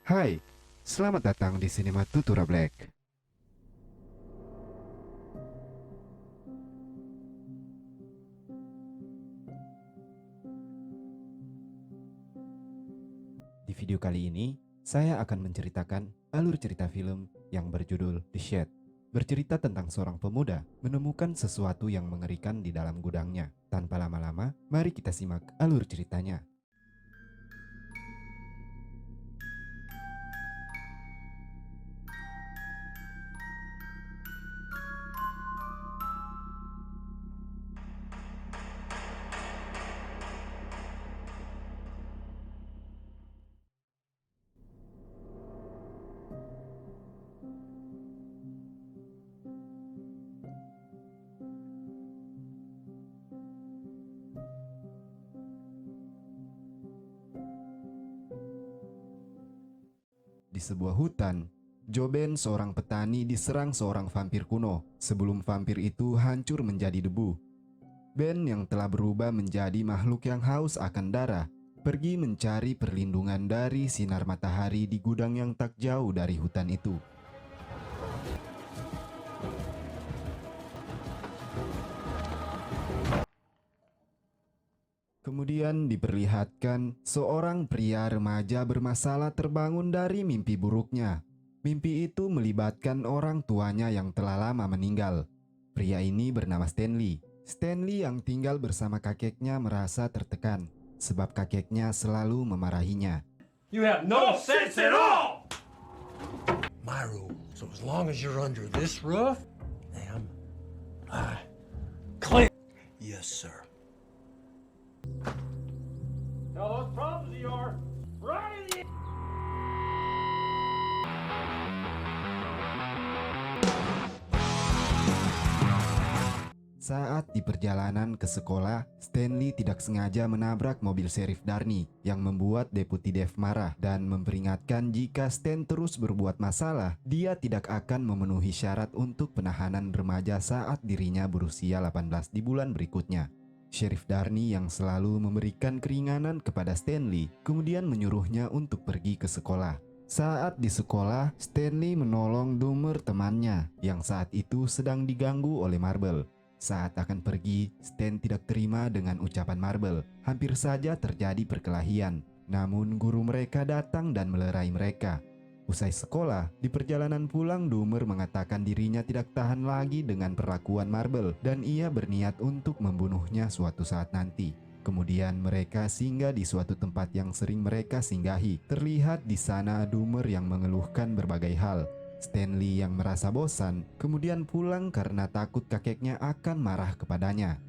Hai, selamat datang di Cinema Tutura Black. Di video kali ini, saya akan menceritakan alur cerita film yang berjudul The Shed. Bercerita tentang seorang pemuda menemukan sesuatu yang mengerikan di dalam gudangnya. Tanpa lama-lama, mari kita simak alur ceritanya. Di sebuah hutan, Joben, seorang petani, diserang seorang vampir kuno sebelum vampir itu hancur menjadi debu. Ben yang telah berubah menjadi makhluk yang haus akan darah, pergi mencari perlindungan dari sinar matahari di gudang yang tak jauh dari hutan itu. Kemudian diperlihatkan seorang pria remaja bermasalah terbangun dari mimpi buruknya. Mimpi itu melibatkan orang tuanya yang telah lama meninggal. Pria ini bernama Stanley. Stanley yang tinggal bersama kakeknya merasa tertekan sebab kakeknya selalu memarahinya. You have no sense at all! My rule. So as long as you're under this roof, ma'am, I clear. Yes, sir. Tell those problems of yours right in the... Saat di perjalanan ke sekolah, Stanley tidak sengaja menabrak mobil Sheriff Darny yang membuat Deputi Dave marah dan memperingatkan jika Stan terus berbuat masalah, dia tidak akan memenuhi syarat untuk penahanan remaja saat dirinya berusia 18 di bulan berikutnya. Sheriff Darny yang selalu memberikan keringanan kepada Stanley kemudian menyuruhnya untuk pergi ke sekolah. Saat di sekolah, Stanley menolong Doomer temannya yang saat itu sedang diganggu oleh Marble. Saat akan pergi, Stan tidak terima dengan ucapan Marble. Hampir saja terjadi perkelahian. Namun guru mereka datang dan melerai mereka. Usai sekolah, di perjalanan pulang Doomer mengatakan dirinya tidak tahan lagi dengan perlakuan Marble dan ia berniat untuk membunuhnya suatu saat nanti. Kemudian mereka singgah di suatu tempat yang sering mereka singgahi. Terlihat di sana Doomer yang mengeluhkan berbagai hal. Stanley yang merasa bosan, kemudian pulang karena takut kakeknya akan marah kepadanya.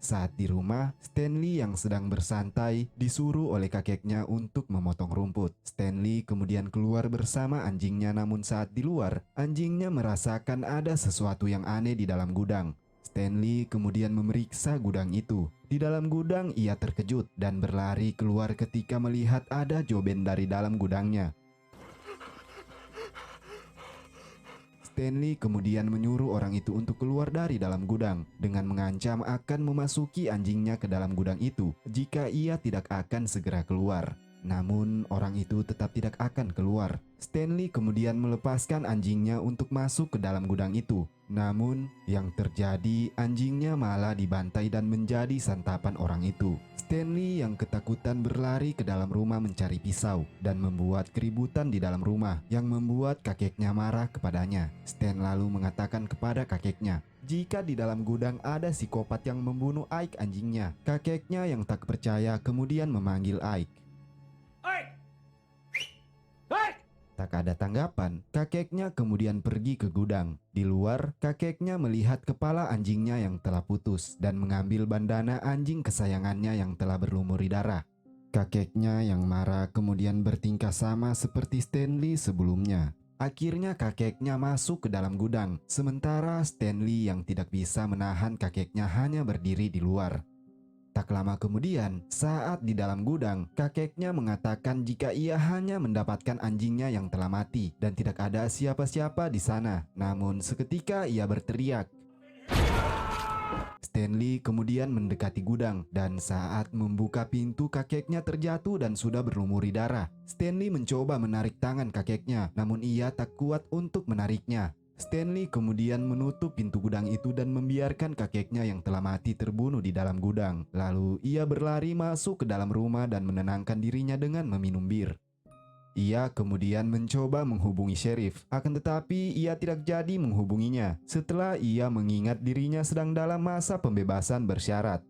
Saat di rumah, Stanley yang sedang bersantai disuruh oleh kakeknya untuk memotong rumput. Stanley kemudian keluar bersama anjingnya, namun saat di luar, anjingnya merasakan ada sesuatu yang aneh di dalam gudang. Stanley kemudian memeriksa gudang itu. Di dalam gudang ia terkejut dan berlari keluar ketika melihat ada Joben dari dalam gudangnya. Stanley kemudian menyuruh orang itu untuk keluar dari dalam gudang dengan mengancam akan memasuki anjingnya ke dalam gudang itu jika ia tidak akan segera keluar. Namun orang itu tetap tidak akan keluar. Stanley kemudian melepaskan anjingnya untuk masuk ke dalam gudang itu. Namun yang terjadi, anjingnya malah dibantai dan menjadi santapan orang itu. Stanley yang ketakutan berlari ke dalam rumah mencari pisau dan membuat keributan di dalam rumah yang membuat kakeknya marah kepadanya. Stan lalu mengatakan kepada kakeknya jika di dalam gudang ada psikopat yang membunuh Ike anjingnya. Kakeknya yang tak percaya kemudian memanggil Ike. Hey! Hey! Tak ada tanggapan, kakeknya kemudian pergi ke gudang. Di luar, kakeknya melihat kepala anjingnya yang telah putus dan mengambil bandana anjing kesayangannya yang telah berlumuri darah. Kakeknya yang marah kemudian bertingkah sama seperti Stanley sebelumnya. Akhirnya kakeknya masuk ke dalam gudang, sementara Stanley yang tidak bisa menahan kakeknya hanya berdiri di luar. Tak lama kemudian, saat di dalam gudang, kakeknya mengatakan jika ia hanya mendapatkan anjingnya yang telah mati dan tidak ada siapa-siapa di sana. Namun seketika ia berteriak, Stanley kemudian mendekati gudang dan saat membuka pintu kakeknya terjatuh dan sudah berlumuri darah. Stanley mencoba menarik tangan kakeknya, namun ia tak kuat untuk menariknya. Stanley kemudian menutup pintu gudang itu dan membiarkan kakeknya yang telah mati terbunuh di dalam gudang. Lalu ia berlari masuk ke dalam rumah dan menenangkan dirinya dengan meminum bir. Ia kemudian mencoba menghubungi sheriff, akan tetapi ia tidak jadi menghubunginya setelah ia mengingat dirinya sedang dalam masa pembebasan bersyarat.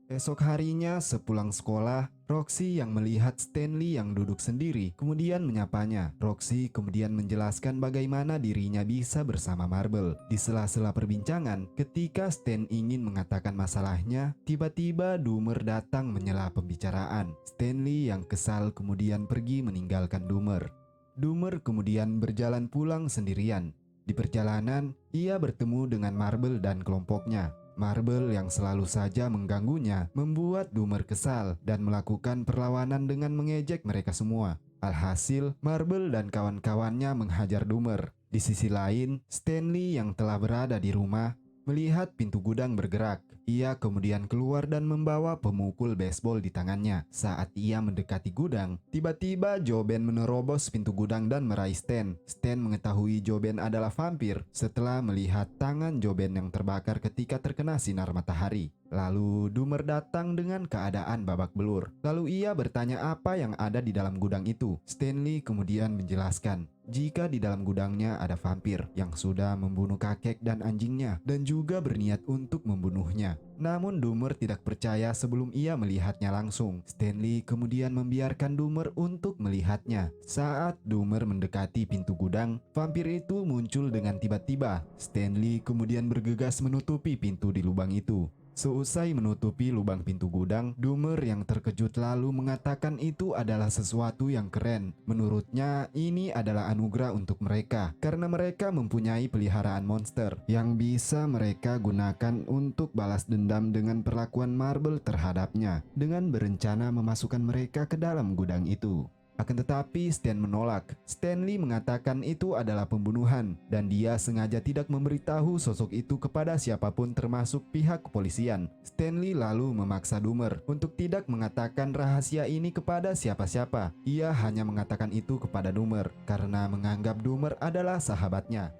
Esok harinya sepulang sekolah, Roxy yang melihat Stanley yang duduk sendiri kemudian menyapanya. Roxy kemudian menjelaskan bagaimana dirinya bisa bersama Marble. Di sela-sela perbincangan, ketika Stan ingin mengatakan masalahnya, tiba-tiba Doomer datang menyela pembicaraan. Stanley yang kesal kemudian pergi meninggalkan Doomer. Doomer kemudian berjalan pulang sendirian. Di perjalanan, ia bertemu dengan Marble dan kelompoknya. Marble yang selalu saja mengganggunya membuat Doomer kesal dan melakukan perlawanan dengan mengejek mereka semua. Alhasil, Marble dan kawan-kawannya menghajar Doomer. Di sisi lain, Stanley yang telah berada di rumah melihat pintu gudang bergerak. Ia kemudian keluar dan membawa pemukul baseball di tangannya. Saat ia mendekati gudang, tiba-tiba Joe Ben menerobos pintu gudang dan meraih Stan. Stan mengetahui Joe Ben adalah vampir setelah melihat tangan Joe Ben yang terbakar ketika terkena sinar matahari. Lalu Doomer datang dengan keadaan babak belur. Lalu ia bertanya apa yang ada di dalam gudang itu. Stanley kemudian menjelaskan jika di dalam gudangnya ada vampir yang sudah membunuh kakek dan anjingnya dan juga berniat untuk membunuhnya. Namun Doomer tidak percaya sebelum ia melihatnya langsung. Stanley kemudian membiarkan Doomer untuk melihatnya. Saat Doomer mendekati pintu gudang, vampir itu muncul dengan tiba-tiba. Stanley kemudian bergegas menutupi pintu di lubang itu. Seusai menutupi lubang pintu gudang, Doomer yang terkejut lalu mengatakan itu adalah sesuatu yang keren. Menurutnya, ini adalah anugerah untuk mereka karena mereka mempunyai peliharaan monster yang bisa mereka gunakan untuk balas dendam dengan perlakuan Marble terhadapnya dengan berencana memasukkan mereka ke dalam gudang itu. Akan tetapi Stan menolak. Stanley mengatakan itu adalah pembunuhan dan dia sengaja tidak memberitahu sosok itu kepada siapapun termasuk pihak kepolisian. Stanley lalu memaksa Doomer untuk tidak mengatakan rahasia ini kepada siapa-siapa. Ia hanya mengatakan itu kepada Doomer karena menganggap Doomer adalah sahabatnya.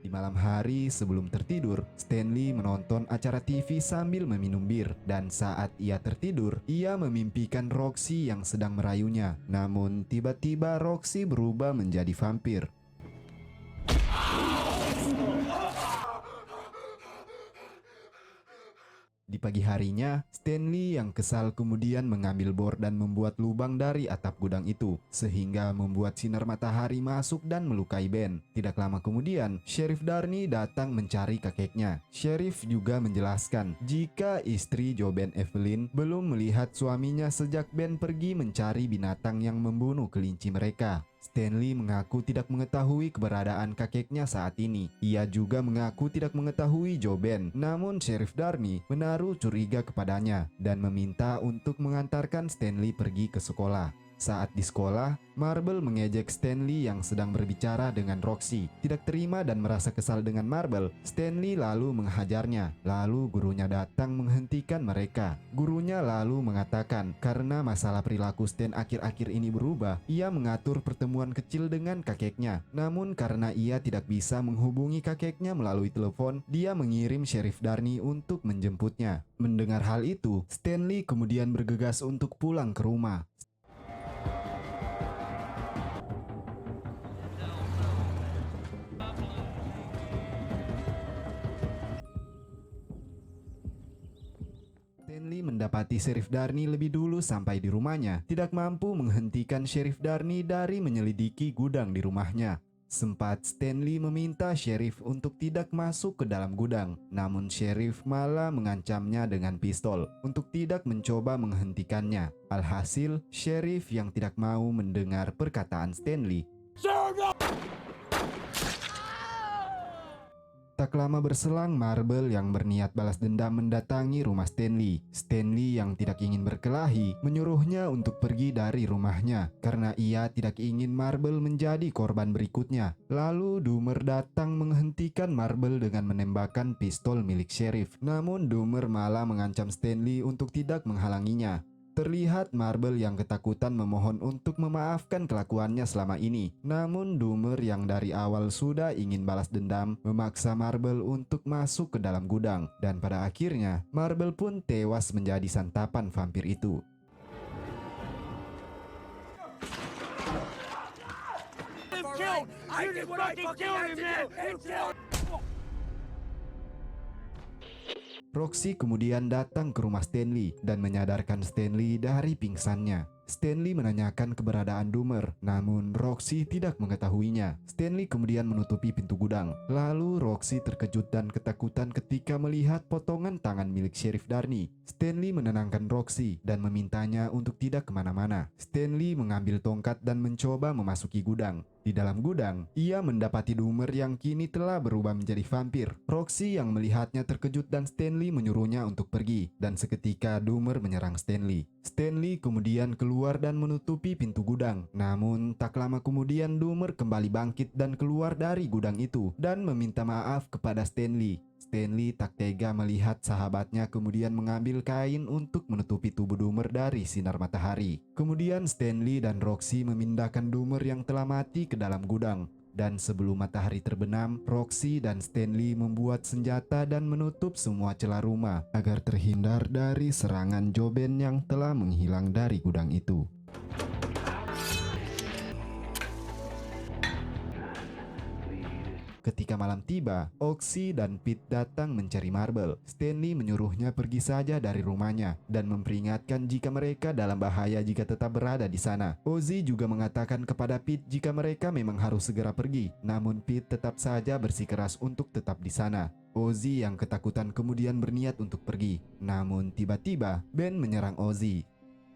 Di malam hari sebelum tertidur, Stanley menonton acara TV sambil meminum bir dan saat ia tertidur, ia memimpikan Roxy yang sedang merayunya. Namun tiba-tiba Roxy berubah menjadi vampir. Di pagi harinya, Stanley yang kesal kemudian mengambil bor dan membuat lubang dari atap gudang itu, sehingga membuat sinar matahari masuk dan melukai Ben. Tidak lama kemudian, Sheriff Darney datang mencari kakeknya. Sheriff juga menjelaskan jika istri Joe Ben Evelyn belum melihat suaminya sejak Ben pergi mencari binatang yang membunuh kelinci mereka. Stanley mengaku tidak mengetahui keberadaan kakeknya saat ini. Ia juga mengaku tidak mengetahui Joe Ben. Namun Sheriff Darney menaruh curiga kepadanya dan meminta untuk mengantarkan Stanley pergi ke sekolah. Saat di sekolah, Marble mengejek Stanley yang sedang berbicara dengan Roxy. Tidak terima dan merasa kesal dengan Marble, Stanley lalu menghajarnya. Lalu gurunya datang menghentikan mereka. Gurunya lalu mengatakan karena masalah perilaku Stan akhir-akhir ini berubah, ia mengatur pertemuan kecil dengan kakeknya. Namun karena ia tidak bisa menghubungi kakeknya melalui telepon, dia mengirim Sheriff Darney untuk menjemputnya. Mendengar hal itu, Stanley kemudian bergegas untuk pulang ke rumah. Stanley mendapati Sheriff Darney lebih dulu sampai di rumahnya, tidak mampu menghentikan Sheriff Darney dari menyelidiki gudang di rumahnya. Sempat Stanley meminta Sheriff untuk tidak masuk ke dalam gudang, namun Sheriff malah mengancamnya dengan pistol untuk tidak mencoba menghentikannya. Alhasil, Sheriff yang tidak mau mendengar perkataan Stanley. Tak lama berselang, Marble yang berniat balas dendam mendatangi rumah Stanley. Stanley yang tidak ingin berkelahi menyuruhnya untuk pergi dari rumahnya karena ia tidak ingin Marble menjadi korban berikutnya. Lalu Doomer datang menghentikan Marble dengan menembakkan pistol milik sheriff. Namun Doomer malah mengancam Stanley untuk tidak menghalanginya. Terlihat Marble yang ketakutan memohon untuk memaafkan kelakuannya selama ini. Namun Doomer yang dari awal sudah ingin balas dendam memaksa Marble untuk masuk ke dalam gudang. Dan pada akhirnya Marble pun tewas menjadi santapan vampir itu. Roxy kemudian datang ke rumah Stanley dan menyadarkan Stanley dari pingsannya. Stanley menanyakan keberadaan Doomer, namun Roxy tidak mengetahuinya. Stanley kemudian menutupi pintu gudang. Lalu Roxy terkejut dan ketakutan ketika melihat potongan tangan milik Sheriff Darney. Stanley menenangkan Roxy dan memintanya untuk tidak kemana-mana. Stanley mengambil tongkat dan mencoba memasuki gudang. Di dalam gudang, ia mendapati Doomer yang kini telah berubah menjadi vampir. Roxy yang melihatnya terkejut dan Stanley menyuruhnya untuk pergi. Dan seketika Doomer menyerang Stanley. Stanley kemudian keluar dan menutupi pintu gudang. Namun tak lama kemudian Doomer kembali bangkit dan keluar dari gudang itu dan meminta maaf kepada Stanley. Stanley tak tega melihat sahabatnya kemudian mengambil kain untuk menutupi tubuh Doomer dari sinar matahari. Kemudian Stanley dan Roxy memindahkan Doomer yang telah mati ke dalam gudang. Dan sebelum matahari terbenam, Roxy dan Stanley membuat senjata dan menutup semua celah rumah agar terhindar dari serangan Joben yang telah menghilang dari gudang itu. Ketika malam tiba, Oxy dan Pete datang mencari Marble. Stanley menyuruhnya pergi saja dari rumahnya dan memperingatkan jika mereka dalam bahaya jika tetap berada di sana. Ozzy juga mengatakan kepada Pete jika mereka memang harus segera pergi, namun Pete tetap saja bersikeras untuk tetap di sana. Ozzy yang ketakutan kemudian berniat untuk pergi, namun tiba-tiba Ben menyerang Ozzy.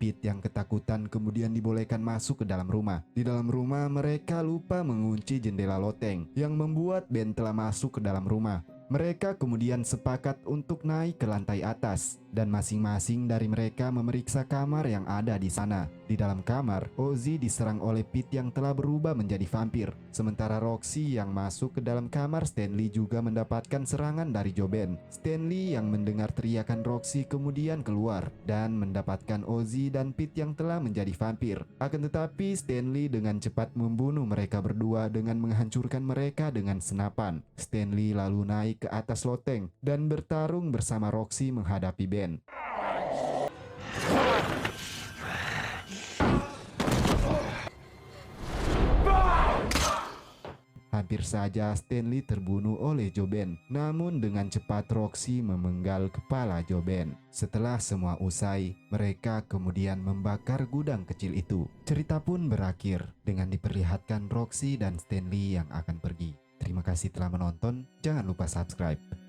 Pete yang ketakutan kemudian dibolehkan masuk ke dalam rumah. Di dalam rumah mereka lupa mengunci jendela loteng yang membuat Ben telah masuk ke dalam rumah. Mereka kemudian sepakat untuk naik ke lantai atas dan masing-masing dari mereka memeriksa kamar yang ada di sana. Di dalam kamar, Ozzy diserang oleh Pete yang telah berubah menjadi vampir. Sementara Roxy yang masuk ke dalam kamar Stanley juga mendapatkan serangan dari Joben. Stanley yang mendengar teriakan Roxy kemudian keluar dan mendapatkan Ozzy dan Pete yang telah menjadi vampir. Akan tetapi Stanley dengan cepat membunuh mereka berdua dengan menghancurkan mereka dengan senapan. Stanley lalu naik ke atas loteng dan bertarung bersama Roxy menghadapi Ben. Hampir saja Stanley terbunuh oleh Joben, namun dengan cepat Roxy memenggal kepala Joben. Setelah semua usai, mereka kemudian membakar gudang kecil itu. Cerita pun berakhir dengan diperlihatkan Roxy dan Stanley yang akan pergi. Terima kasih telah menonton, jangan lupa subscribe.